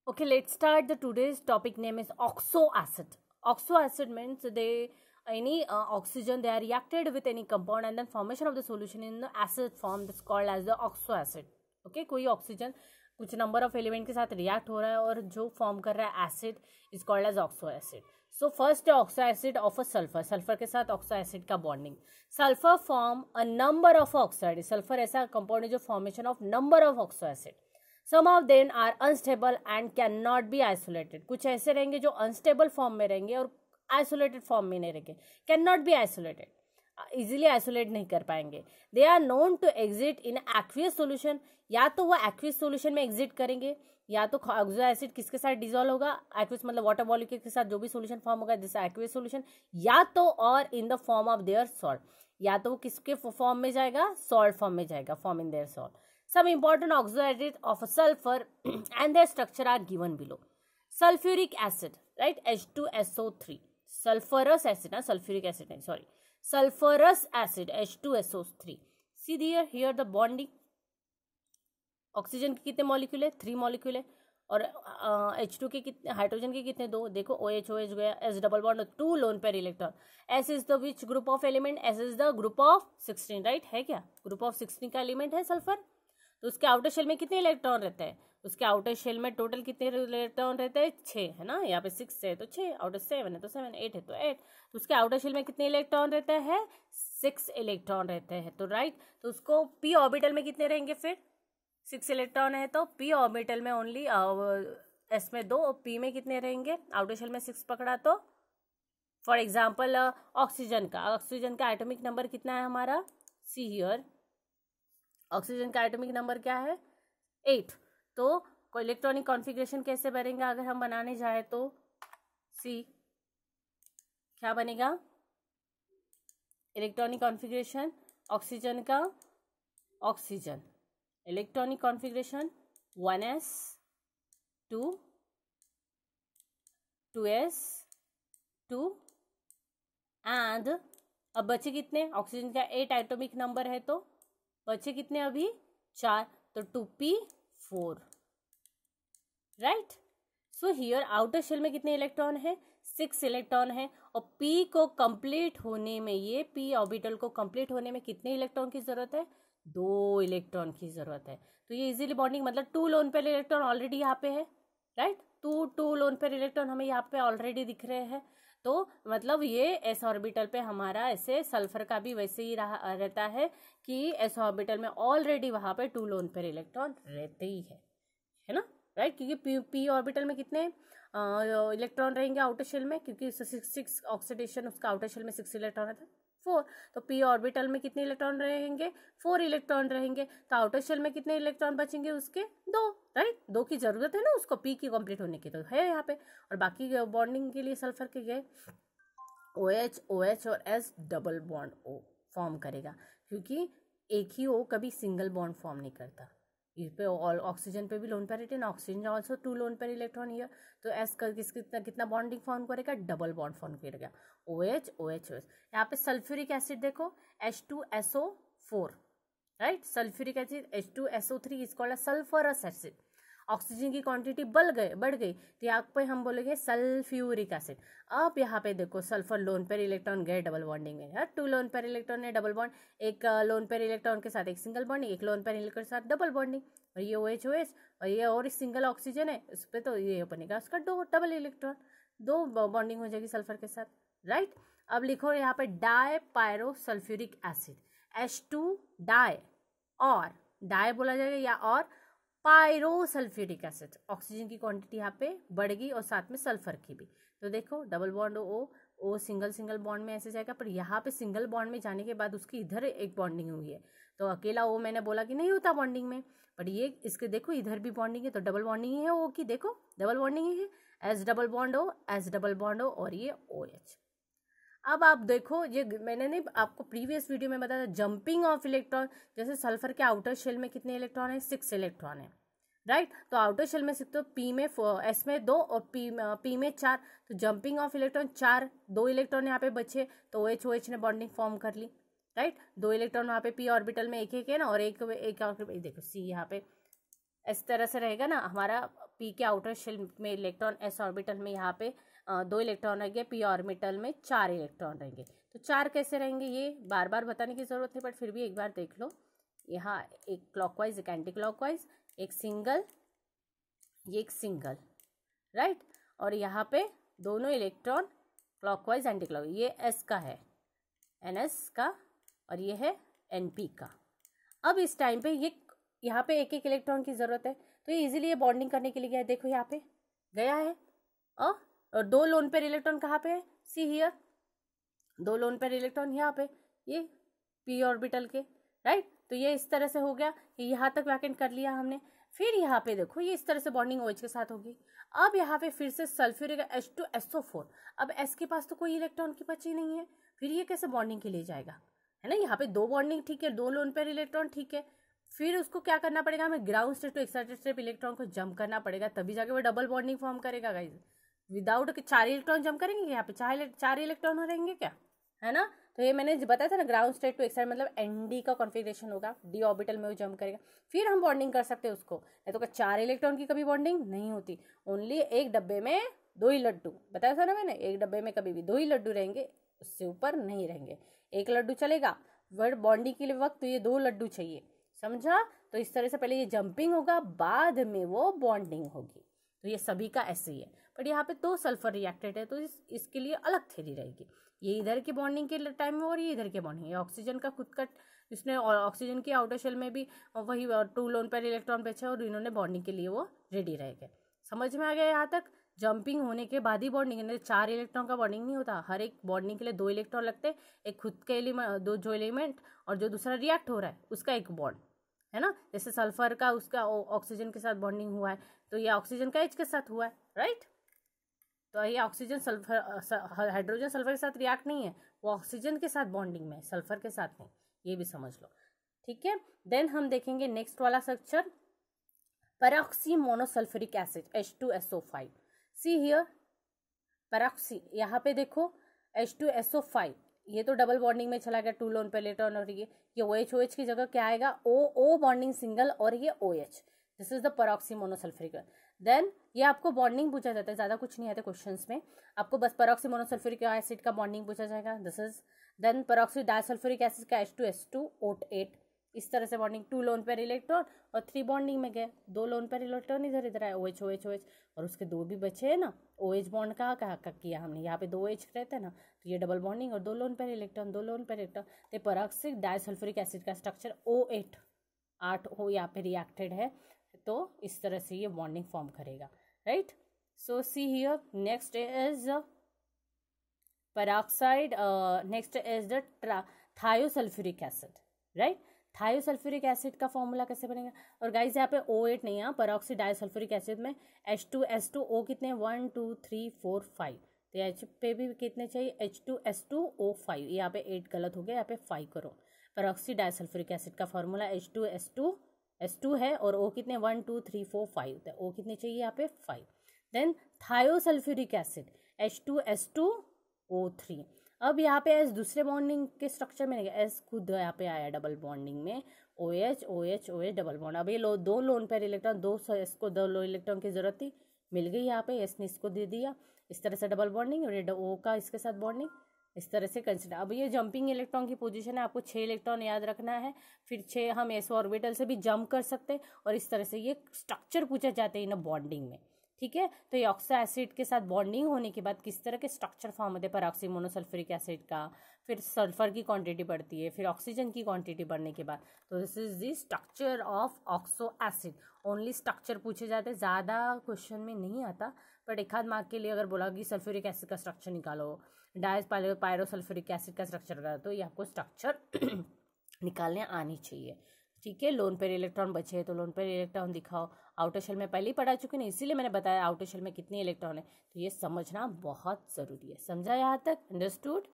Okay, let's start. The today's topic name is oxo acid. Oxo acid means they any oxygen they are reacted with any compound and then formation of the solution in the acid form that's called as the oxo acid. Okay, कोई oxygen कुछ number of element के साथ react हो रहा है और जो form कर रहा है acid is called as oxo acid. So first oxo acid of a sulphur. Sulphur के साथ ऑक्सो एसिड का bonding. Sulphur form a number of oxide. Sulphur ऐसा कंपाउंड है जो formation of number of oxo acid. Some of them are unstable and can not be isolated. कुछ ऐसे रहेंगे जो अनस्टेबल फॉर्म में रहेंगे और आइसोलेटेड फॉर्म में नहीं रहेंगे. Can not be isolated, easily isolate नहीं कर पाएंगे. They are known to exist in aqueous solution. या तो वो एक्वियस सोल्यूशन में एग्जिट करेंगे या तो ऑक्सो एसिड किसके साथ डिजोल्व होगा. एक्वियस मतलब वाटर मॉलिक्यूल के साथ जो भी सोल्यूशन फॉर्म होगा जैसे एक्वियस सोल्यूशन, या तो और in the form of their salt. या तो वो किसके फॉर्म में जाएगा, सॉल्ट फॉर्म में जाएगा, form in their salt. Some important oxo acids of sulfur and their structure are given below. Sulfuric acid, right? H2SO3. Sulfurous acid, sulfuric acid, sorry. Sulfurous acid, H2SO3. See here the bonding. Oxygen के कितने molecule है, 3 molecule है. और H2 के कितने, hydrogen के कितने, 2. देखो OH OH गया, S double bond 2 lone pair electron. S is the which group of element, S is the group of 16, right? है क्या? ग्रुप ऑफ 16 का एलिमेंट है सल्फर. तो उसके आउटर शेल में कितने इलेक्ट्रॉन रहते हैं? उसके आउटर शेल में टोटल कितने इलेक्ट्रॉन रहते हैं? 6 है ना. यहाँ पे 6 है तो 6, आउटर 7 है तो 7, 8 है तो 8. तो उसके आउटर शेल में कितने इलेक्ट्रॉन रहते हैं? 6 इलेक्ट्रॉन रहते हैं. तो राइट, तो उसको p ऑर्बिटल में कितने रहेंगे फिर? 6 इलेक्ट्रॉन है तो p ऑर्बिटल में ओनली s में 2 और p में कितने रहेंगे? आउटर शेल में 6 पकड़ा तो फॉर एग्जाम्पल ऑक्सीजन का एटॉमिक नंबर कितना है हमारा? सी हियर, ऑक्सीजन का एटॉमिक नंबर क्या है? 8. तो इलेक्ट्रॉनिक कॉन्फ़िगरेशन कैसे बनेगा अगर हम बनाने जाए तो? सी क्या बनेगा? इलेक्ट्रॉनिक कॉन्फ़िगरेशन ऑक्सीजन का, oxygen electronic configuration 1s 2 2s 2 and अब बचे कितने? ऑक्सीजन का 8 एटॉमिक नंबर है तो बचे कितने अभी? 4. तो 2p4, right. So here outer shell में कितने इलेक्ट्रॉन है? 6 इलेक्ट्रॉन है. और p को कंप्लीट होने में, ये p ऑर्बिटल को कंप्लीट होने में कितने इलेक्ट्रॉन की जरूरत है? 2 इलेक्ट्रॉन की जरूरत है. तो ये इजीली बॉन्डिंग, मतलब 2 लोन पेयर इलेक्ट्रॉन ऑलरेडी यहाँ पे है, राइट. 2 लोन पेयर इलेक्ट्रॉन हमें यहाँ पे ऑलरेडी दिख रहे हैं. तो मतलब ये एस ऑर्बिटल पे हमारा ऐसे सल्फर का भी वैसे ही रहता है कि एस ऑर्बिटल में ऑलरेडी वहाँ पे 2 लोन पेयर इलेक्ट्रॉन रहते ही है ना, राइट. क्योंकि पी ऑर्बिटल में कितने इलेक्ट्रॉन रहेंगे आउटर शेल में? क्योंकि 6 ऑक्सीडेशन उसका आउटर शेल में 6 इलेक्ट्रॉन रहता है, 4. तो पी ऑर्बिटल में कितने इलेक्ट्रॉन रहेंगे? 4 इलेक्ट्रॉन रहेंगे. तो आउटर शेल में कितने इलेक्ट्रॉन बचेंगे उसके? 2, राइट. 2 की जरूरत है ना उसको पी की कंप्लीट होने की, तो है यहाँ पे. और बाकी बॉन्डिंग के लिए सल्फर के गए OH OH और S double bond O form करेगा, क्योंकि एक ही O कभी सिंगल बॉन्ड फॉर्म नहीं करता. इस पे ऑक्सीजन पे भी lone pair return, oxygen also 2 lone pair electron here. तो S का कितना बॉन्डिंग फॉर्म करेगा? डबल बॉन्ड फॉर्म करेगा. OH OH OH. यहाँ पे सल्फ्यूरिक एसिड देखो H2SO4, right. Sulphuric acid H2SO3 is called sulphurous acid. Oxygen की क्वांटिटी बढ़ गई तो यहाँ पे हम बोलेंगे सल्फ्यूरिक एसिड. अब यहाँ पे देखो सल्फर लोन पेयर इलेक्ट्रॉन गए डबल बॉन्डिंग में. 2 लोन पेयर इलेक्ट्रॉन है डबल बॉन्ड, एक लोन पेयर इलेक्ट्रॉन के साथ एक सिंगल बॉन्डिंग, एक लोन पेयर इलेक्ट्रॉन के साथ डबल बॉन्डिंग. और ये OH OH और ये और सिंगल ऑक्सीजन है उस पर, तो ये बनेगा उसका 2 डबल इलेक्ट्रॉन, 2 बॉन्डिंग हो जाएगी सल्फर के साथ, राइट. अब लिखो यहाँ पे di pyro sulphuric acid H2 di, और डाई बोला जाएगा या और पायरो सल्फ्यूरिक एसिड. ऑक्सीजन की क्वांटिटी यहाँ पे बढ़ गई और साथ में सल्फर की भी. तो देखो double bond O single bond में ऐसे जाएगा, पर यहाँ पे सिंगल बॉन्ड में जाने के बाद उसकी इधर एक बॉन्डिंग हुई है. तो अकेला O मैंने बोला कि नहीं होता बॉन्डिंग में, बट ये इसके देखो इधर भी बॉन्डिंग है, तो डबल बॉन्डिंग ही है O की. देखो डबल बॉन्डिंग ही है, S double bond O S double bond O और ये OH. अब आप देखो, ये मैंने नहीं आपको प्रीवियस वीडियो में बताया जंपिंग ऑफ इलेक्ट्रॉन. जैसे सल्फर के आउटर शेल में कितने इलेक्ट्रॉन है? 6 इलेक्ट्रॉन है, राइट. तो आउटर शेल में 6, तो पी में S में 2 और पी में 4. तो जंपिंग ऑफ इलेक्ट्रॉन 4, 2 इलेक्ट्रॉन यहाँ पे बचे तो OH OH ने बॉन्डिंग फॉर्म कर ली, राइट. 2 इलेक्ट्रॉन वहाँ पे पी ऑर्बिटल में एक है ना, और एक देखो सी यहाँ पे इस तरह से रहेगा ना हमारा पी के आउटर शेल में इलेक्ट्रॉन, एस ऑर्बिटल में यहाँ पे 2 इलेक्ट्रॉन रहेंगे, पी ऑर्बिटल में 4 इलेक्ट्रॉन रहेंगे। तो 4 कैसे रहेंगे ये बार बार बताने की जरूरत नहीं, बट फिर भी एक बार देख लो। यहाँ एक क्लॉकवाइज, एक एंटी क्लॉकवाइज, एक सिंगल, ये एक सिंगल, राइट। और यहाँ पे दोनों इलेक्ट्रॉन क्लॉकवाइज एंटी क्लॉकवाइज, ये एस का है, एनएस का, और ये है एनपी का। अब इस टाइम पे ये यहाँ पे एक एक इलेक्ट्रॉन की जरूरत है, तो ये इजीली ये बॉन्डिंग करने के लिए गया है। देखो यहाँ पे गया है, और 2 लोन पेयर इलेक्ट्रॉन कहाँ पे है, see here, 2 lone pair electron यहाँ पे, ये पी ऑर्बिटल के, राइट। तो ये इस तरह से हो गया, यहाँ तक वैकेंट कर लिया हमने। फिर यहाँ पे देखो ये इस तरह से बॉन्डिंग OH के साथ होगी। अब यहाँ पे फिर से सल्फ्यूरिक H2SO4, अब S के पास तो कोई इलेक्ट्रॉन की बची नहीं है, फिर ये कैसे बॉन्डिंग के लिए जाएगा, है ना। यहाँ पे 2 बॉन्डिंग ठीक है, 2 लोन पेयर इलेक्ट्रॉन ठीक है, फिर उसको क्या करना पड़ेगा, हमें ground state to excited state electron को जंप करना पड़ेगा, तभी जाके वो डबल बॉन्डिंग फॉर्म करेगा गाइज। विदाउट 4 इलेक्ट्रॉन जंप करेंगे, यहाँ पे 4 इलेक्ट्रॉन रहेंगे क्या, है ना। तो ये मैंने बताया था ना, ग्राउंड स्टेट टू एक्साइड मतलब एनडी का कॉन्फिगरेशन होगा, डी ऑर्बिटल में वो जंप करेगा, फिर हम बॉन्डिंग कर सकते हैं उसको। नहीं तो 4 इलेक्ट्रॉन की कभी बॉन्डिंग नहीं होती, ओनली एक डब्बे में 2 ही लड्डू, बताया था ना मैंने, एक डब्बे में कभी भी 2 ही लड्डू रहेंगे, उससे ऊपर नहीं रहेंगे। एक लड्डू चलेगा, वर्ड बॉन्डिंग के लिए वक्त तो ये 2 लड्डू चाहिए, समझा। तो इस तरह से पहले ये जंपिंग होगा, बाद में वो बॉन्डिंग होगी। तो ये सभी का ऐसे ही है, बट यहाँ पे 2 सल्फर रिएक्टेड है, तो इसके लिए अलग थ्योरी रहेगी। ये इधर की बॉन्डिंग के टाइम में और ये इधर के बॉन्डिंग, ऑक्सीजन का खुद का, इसने ऑक्सीजन की आउटर शेल में भी वही 2 लोन पेयर इलेक्ट्रॉन बेचा, और इन्होंने बॉन्डिंग के लिए वो रेडी रह गए। समझ में आ गया यहाँ तक। जंपिंग होने के बाद ही बॉन्डिंग, 4 इलेक्ट्रॉन का बॉन्डिंग नहीं होता, हर एक बॉन्डिंग के लिए 2 इलेक्ट्रॉन लगते हैं, एक खुद के एलिमेंट, 2 जो एलिमेंट, और जो दूसरा रिएक्ट हो रहा है उसका एक बॉन्ड, है ना। जैसे सल्फर का उसका ऑक्सीजन के साथ बॉन्डिंग हुआ है, तो ये ऑक्सीजन का H के साथ हुआ है, राइट। तो ये ऑक्सीजन सल्फर, हाइड्रोजन सल्फर के साथ रिएक्ट नहीं है, वो ऑक्सीजन के साथ बॉन्डिंग में, सल्फर के साथ नहीं, ये भी समझ लो, ठीक है। देन हम देखेंगे नेक्स्ट वाला structure, peroxy monosulphuric acid H2SO5। See here peroxy, यहाँ पे देखो H2SO5, ये तो डबल बॉन्डिंग में चला गया, 2 लोन पेयर इलेक्ट्रॉन, और ये OH की जगह क्या आएगा, O बॉन्डिंग सिंगल, और ये OH, this is the peroxy monosulphuric. Then ये आपको बॉन्डिंग पूछा जाता है, ज़्यादा कुछ नहीं आता क्वेश्चंस में, आपको बस पैरोक्सी मोनोसल्फ्यूरिक एसिड का बॉन्डिंग पूछा जाएगा, this is. Then peroxy disulphuric acid का H2SO8, इस तरह से बॉन्डिंग, 2 लोन पेयर इलेक्ट्रॉन और 3 बॉन्डिंग में गए, 2 लोन पेयर इलेक्ट्रॉन इधर इधर आए, OH, और उसके 2 भी बचे हैं ना, OH बॉन्ड कहाँ किया हमने, यहाँ पे 2 OH रहते हैं ना, तो ये डबल बॉन्डिंग, और 2 lone pair electron, 2 lone pair electron, तो पैरोक्सी डाइसल्फ्यूरिक एसिड का स्ट्रक्चर O8, 8 O यहाँ पे रिएक्टेड है, तो इस तरह से ये बॉन्डिंग फॉर्म करेगा, right. So see here next is peroxide, next is the thiosulphuric acid, right. Thiosulphuric acid का फॉर्मूला कैसे बनेगा, और गाइस यहाँ पे O8 नहीं है, पैरोक्सी डाइसल्फ्यूरिक एसिड में H2S2O कितने 1 2 3 4 5, तो H पे भी कितने चाहिए H2S2O5, यहाँ पे 8 गलत हो गया, यहाँ पे 5 करो। पैरोक्सी डाइसल्फ्यूरिक एसिड का फॉर्मूला H2 है, और O कितने 1 2 3 4 5, तो O कितने चाहिए यहाँ पे 5। देन थायोसल्फ्यूरिक एसिड H2S2O3, अब यहाँ पे एस दूसरे बॉन्डिंग के स्ट्रक्चर में नहीं, एस खुद यहाँ पे आया डबल बॉन्डिंग में, OH OH OH double bond. अब ये 2 लोन पेयर इलेक्ट्रॉन, 2 एस को 2 लो इलेक्ट्रॉन की जरूरत थी, मिल गई यहाँ पे, एस ने इसको दे दिया, इस तरह से डबल बॉन्डिंग, और O का इसके साथ बॉन्डिंग, इस तरह से कंसिडर। अब ये जंपिंग इलेक्ट्रॉन की पोजीशन है, आपको 6 इलेक्ट्रॉन याद रखना है, फिर 6 हम एस ऑर्बिटल से भी जंप कर सकते हैं, और इस तरह से ये स्ट्रक्चर पूछे जाते हैं इन बॉन्डिंग में, ठीक है। तो ये ऑक्सो एसिड के साथ बॉन्डिंग होने के बाद किस तरह के स्ट्रक्चर फॉर्म होते हैं पैरोक्सी मोनोसल्फ्यूरिक एसिड का, फिर सल्फर की क्वांटिटी बढ़ती है, फिर ऑक्सीजन की क्वांटिटी बढ़ने के बाद, तो this is the structure of oxo acid. Only structure पूछे जाते हैं, ज़्यादा क्वेश्चन में नहीं आता, बट एक आध मार्क के लिए अगर बोला कि सल्फ्यूरिक एसिड का स्ट्रक्चर निकालो, पायरोसल्फ्यूरिक एसिड का स्ट्रक्चर निकालो, तो ये आपको स्ट्रक्चर निकालने आनी चाहिए, ठीक है। लोन पेयर इलेक्ट्रॉन बचे तो लोन पेयर इलेक्ट्रॉन दिखाओ, आउटर शेल में पहले ही पढ़ा चुके हैं, इसीलिए मैंने बताया आउटर शेल में कितने इलेक्ट्रॉन है, तो ये समझना बहुत ज़रूरी है। समझा यहाँ तक, अंडरस्टूड।